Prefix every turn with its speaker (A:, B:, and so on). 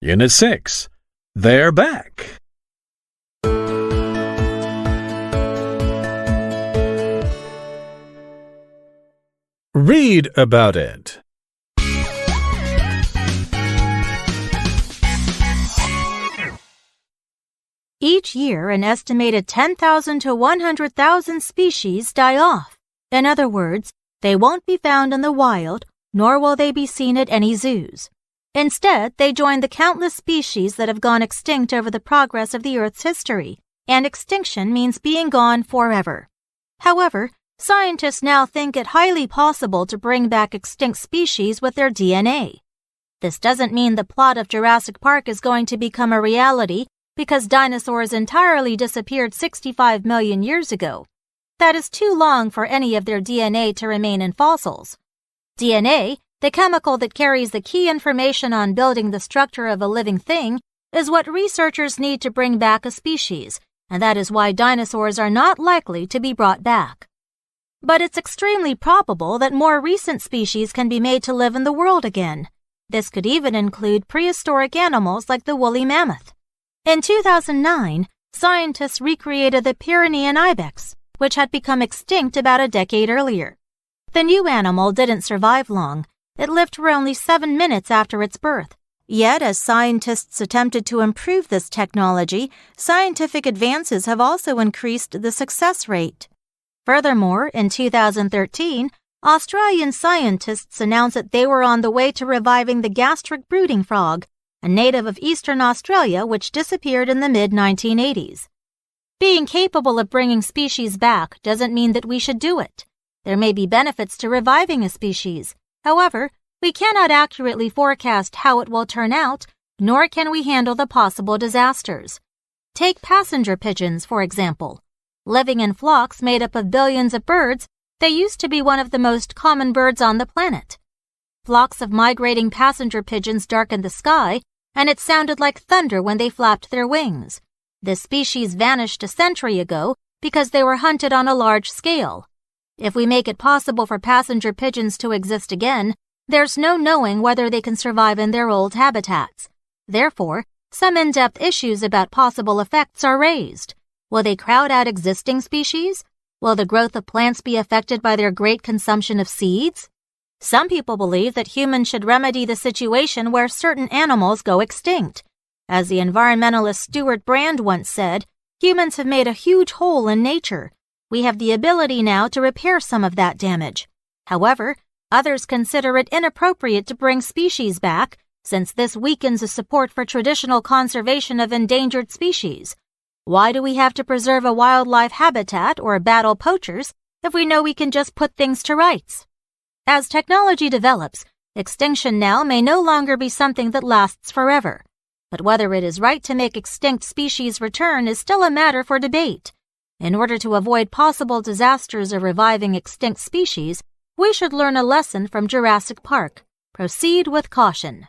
A: Unit 6. They're back. Read about it.
B: Each year, an estimated 10,000 to 100,000 species die off. In other words, they won't be found in the wild, nor will they be seen at any zoos. Instead, they join the countless species that have gone extinct over the progress of the Earth's history, and extinction means being gone forever. However, scientists now think it highly possible to bring back extinct species with their DNA. This doesn't mean the plot of Jurassic Park is going to become a reality because dinosaurs entirely disappeared 65 million years ago. That is too long for any of their DNA to remain in fossils. DNA, the chemical that carries the key information on building the structure of a living thing, is what researchers need to bring back a species, and that is why dinosaurs are not likely to be brought back. But it's extremely probable that more recent species can be made to live in the world again. This could even include prehistoric animals like the woolly mammoth. In 2009, scientists recreated the Pyrenean ibex, which had become extinct about a decade earlier. The new animal didn't survive long. It lived for only 7 minutes after its birth. Yet, as scientists attempted to improve this technology, scientific advances have also increased the success rate. Furthermore, in 2013, Australian scientists announced that they were on the way to reviving the gastric brooding frog, a native of eastern Australia which disappeared in the mid-1980s. Being capable of bringing species back doesn't mean that we should do it. There may be benefits to reviving a species. However, we cannot accurately forecast how it will turn out, nor can we handle the possible disasters. Take passenger pigeons, for example. Living in flocks made up of billions of birds, they used to be one of the most common birds on the planet. Flocks of migrating passenger pigeons darkened the sky, and it sounded like thunder when they flapped their wings. This species vanished a century ago because they were hunted on a large scale. If we make it possible for passenger pigeons to exist again, there's no knowing whether they can survive in their old habitats. Therefore, some in-depth issues about possible effects are raised. Will they crowd out existing species? Will the growth of plants be affected by their great consumption of seeds? Some people believe that humans should remedy the situation where certain animals go extinct. As the environmentalist Stuart Brand once said, humans have made a huge hole in nature. We have the ability now to repair some of that damage. However, others consider it inappropriate to bring species back, since this weakens the support for traditional conservation of endangered species. Why do we have to preserve a wildlife habitat or battle poachers if we know we can just put things to rights? As technology develops, extinction now may no longer be something that lasts forever. But whether it is right to make extinct species return is still a matter for debate. In order to avoid possible disasters of reviving extinct species, we should learn a lesson from Jurassic Park. Proceed with caution.